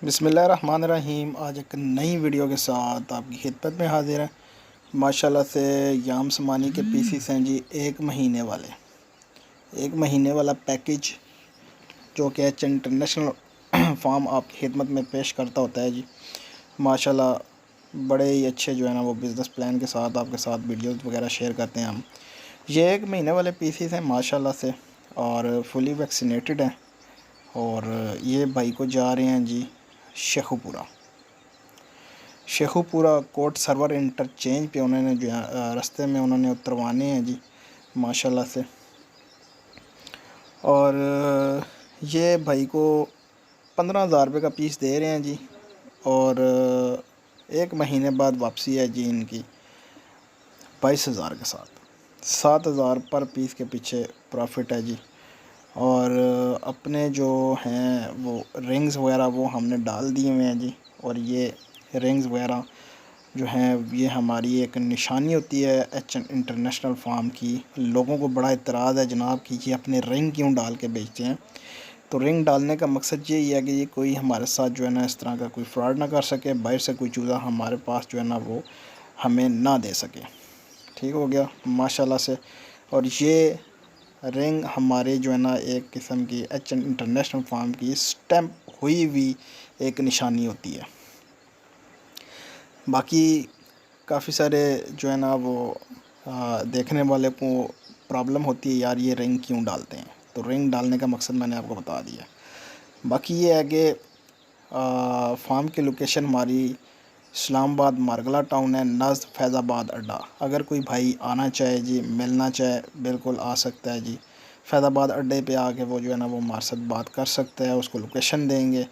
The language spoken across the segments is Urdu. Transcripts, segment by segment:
بسم اللہ الرحمن الرحیم۔ آج ایک نئی ویڈیو کے ساتھ آپ کی خدمت میں حاضر ہیں۔ ماشاءاللہ سے یام سمانی کے پیسز ہیں جی، ایک مہینے والا پیکیج جو کہ ایچ انٹرنیشنل فارم آپ کی خدمت میں پیش کرتا ہوتا ہے جی۔ ماشاءاللہ بڑے ہی اچھے جو ہے نا وہ بزنس پلان کے ساتھ آپ کے ساتھ ویڈیوز وغیرہ شیئر کرتے ہیں ہم۔ یہ ایک مہینے والے پیسز ہیں ماشاءاللہ سے، اور فلی ویکسینیٹڈ ہیں، اور یہ بھائی کو جا رہے ہیں جی شیخو پورہ کوٹ سرور انٹرچینج پہ انہوں نے جو ہے رستے میں انہوں نے اتروانے ہیں جی ماشاءاللہ سے۔ اور یہ بھائی کو 15,000 روپے کا پیس دے رہے ہیں جی، اور ایک مہینے بعد واپسی ہے جی ان کی 22,000 کے ساتھ، 7,000 پر پیس کے پیچھے پروفٹ ہے جی۔ اور اپنے جو ہیں وہ رنگز وغیرہ وہ ہم نے ڈال دیے ہوئے ہیں جی، اور یہ رنگز وغیرہ جو ہیں یہ ہماری ایک نشانی ہوتی ہے ایچ انٹرنیشنل فارم کی۔ لوگوں کو بڑا اعتراض ہے جناب کہ یہ اپنے رنگ کیوں ڈال کے بیچتے ہیں، تو رنگ ڈالنے کا مقصد یہی ہے کہ یہ کوئی ہمارے ساتھ جو ہے نا اس طرح کا کوئی فراڈ نہ کر سکے، باہر سے کوئی چوزہ ہمارے پاس جو ہے نا وہ ہمیں نہ دے سکے۔ ٹھیک ہو گیا ماشاءاللہ سے۔ اور یہ رنگ ہمارے جو ہے نا ایک قسم کی ایچ انٹرنیشنل فارم کی سٹیمپ ہوئی ہوئی ایک نشانی ہوتی ہے۔ باقی کافی سارے جو ہے نا وہ دیکھنے والے کو پرابلم ہوتی ہے، یار یہ رنگ کیوں ڈالتے ہیں، تو رنگ ڈالنے کا مقصد میں نے آپ کو بتا دیا۔ باقی یہ ہے کہ فارم کی لوکیشن ہماری اسلام آباد مارگلہ ٹاؤن ہے، نزد فیض آباد اڈا۔ اگر کوئی بھائی آنا چاہے جی، ملنا چاہے، بالکل آ سکتا ہے جی۔ فیض آباد اڈے پہ آ کے وہ جو ہے نا وہ ہمارے ساتھ بات کر سکتا ہے، اس کو لوکیشن دیں گے،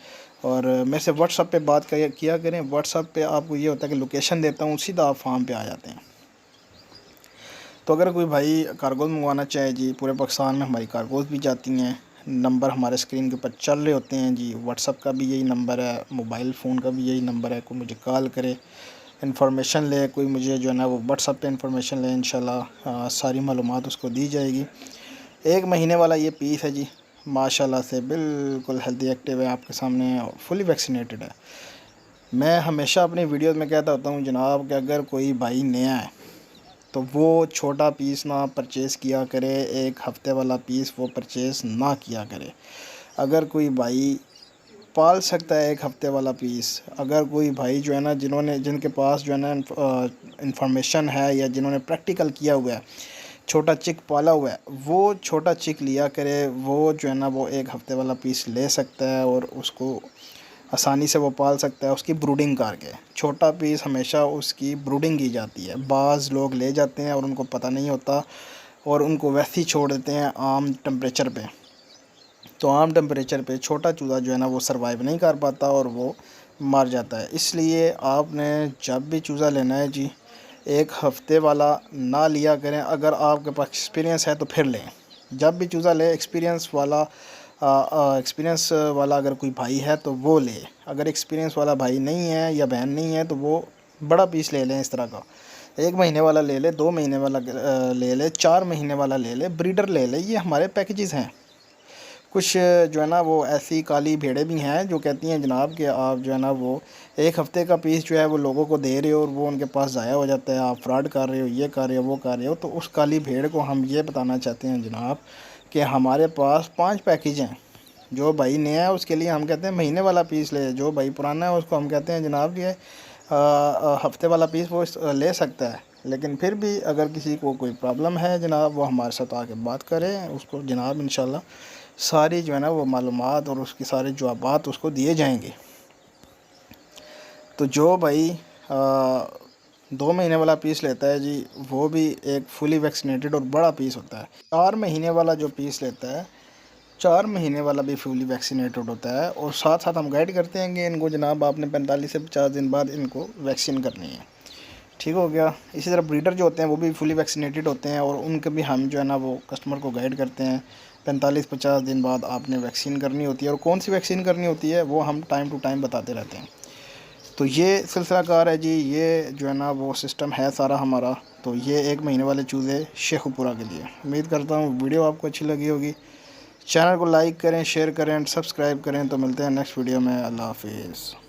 اور میرے سے واٹس ایپ پہ بات کیا کریں۔ واٹس ایپ پہ آپ کو یہ ہوتا ہے کہ لوکیشن دیتا ہوں، سیدھا آپ فارم پہ آ جاتے ہیں۔ تو اگر کوئی بھائی کارگوز منگوانا چاہے جی، پورے پاکستان میں ہماری کارگوز بھی جاتی ہیں۔ نمبر ہمارے اسکرین کے اوپر چل رہے ہوتے ہیں جی، واٹس ایپ کا بھی یہی نمبر ہے، موبائل فون کا بھی یہی نمبر ہے۔ کوئی مجھے کال کرے، انفارمیشن لے، کوئی مجھے جو ہے نا وہ واٹس ایپ پہ انفارمیشن لے، انشاءاللہ ساری معلومات اس کو دی جائے گی۔ ایک مہینے والا یہ پیس ہے جی، ماشاءاللہ سے بالکل ہیلدی ایکٹیو ہے، آپ کے سامنے فلی ویکسینیٹڈ ہے۔ میں ہمیشہ اپنی ویڈیوز میں کہتا ہوتا ہوں جناب کہ اگر کوئی بھائی نیا ہے تو وہ چھوٹا پیس نہ پرچیز کیا کرے، ایک ہفتے والا پیس وہ پرچیز نہ کیا کرے۔ اگر کوئی بھائی پال سکتا ہے ایک ہفتے والا پیس، اگر کوئی بھائی جو ہے نا جن کے پاس جو ہے نا انفارمیشن ہے یا جنہوں نے پریکٹیکل کیا ہوا ہے، چھوٹا چک پالا ہوا ہے، وہ چھوٹا چک لیا کرے، وہ جو ہے نا وہ ایک ہفتے والا پیس لے سکتا ہے اور اس کو آسانی سے وہ پال سکتا ہے، اس کی بروڈنگ کر کے۔ چھوٹا پیس ہمیشہ اس کی بروڈنگ کی جاتی ہے۔ بعض لوگ لے جاتے ہیں اور ان کو پتہ نہیں ہوتا اور ان کو ویسے ہی چھوڑ دیتے ہیں عام ٹمپریچر پہ، تو عام ٹمپریچر پہ چھوٹا چوزا جو ہے نا وہ سروائیو نہیں کر پاتا اور وہ مر جاتا ہے۔ اس لیے آپ نے جب بھی چوزا لینا ہے جی، ایک ہفتے والا نہ لیا کریں۔ اگر آپ کے پاس ایکسپیرینس ہے تو پھر لیں، جب بھی چوزا لے ایکسپیرینس والا اگر کوئی بھائی ہے تو وہ لے۔ اگر ایکسپیرینس والا بھائی نہیں ہے یا بہن نہیں ہے تو وہ بڑا پیس لے لیں، اس طرح کا 1 مہینے والا لے لے، 2 مہینے والا لے لے، 4 مہینے والا لے لے، بریڈر لے لے۔ یہ ہمارے پیکیجز ہیں۔ کچھ جو ہے نا وہ ایسی کالی بھیڑیں بھی ہیں جو کہتی ہیں جناب کہ آپ جو ہے نا وہ ایک ہفتے کا پیس جو ہے وہ لوگوں کو دے رہے ہو اور وہ ان کے پاس ضائع ہو جاتا ہے، آپ فراڈ کر رہے ہو، یہ کر رہے ہو، وہ کر رہے ہو۔ تو اس کالی بھیڑ کو ہم یہ بتانا چاہتے ہیں جناب کہ ہمارے پاس 5 پیکیج ہیں۔ جو بھائی نیا ہے اس کے لیے ہم کہتے ہیں مہینے والا پیس لے، جو بھائی پرانا ہے اس کو ہم کہتے ہیں جناب یہ ہفتے والا پیس وہ لے سکتا ہے۔ لیکن پھر بھی اگر کسی کو کوئی پرابلم ہے جناب، وہ ہمارے ساتھ آ کے بات کریں، اس کو جناب انشاءاللہ ساری جو ہے نا وہ معلومات اور اس کی سارے جوابات اس کو دیے جائیں گے۔ تو جو بھائی 2 مہینے والا پیس لیتا ہے جی، وہ بھی ایک فلی ویکسینیٹڈ اور بڑا پیس ہوتا ہے۔ 4 مہینے والا جو پیس لیتا ہے، 4 مہینے والا بھی فلی ویکسینیٹڈ ہوتا ہے، اور ساتھ ساتھ ہم گائیڈ کرتے ہیں کہ ان کو جناب آپ نے 45 سے 50 دن بعد ان کو ویکسین کرنی ہے۔ ٹھیک ہو گیا۔ اسی طرح بریڈر جو ہوتے ہیں وہ بھی فلی ویکسینیٹڈ ہوتے ہیں، اور ان کے بھی ہم جو ہے نا وہ کسٹمر کو گائیڈ کرتے ہیں 45-50 دن بعد آپ نے ویکسین کرنی ہوتی ہے، اور کون سی ویکسین کرنی ہوتی ہے وہ ہم ٹائم ٹو ٹائم بتاتے رہتے ہیں۔ تو یہ سلسلہ کار ہے جی، یہ جو ہے نا وہ سسٹم ہے سارا ہمارا۔ تو یہ 1 مہینے والے چوزے شیخو پورہ کے لیے۔ امید کرتا ہوں ویڈیو آپ کو اچھی لگی ہوگی۔ چینل کو لائک کریں، شیئر کریں، سبسکرائب کریں. تو ملتے ہیں نیکسٹ ویڈیو میں. اللہ حافظ.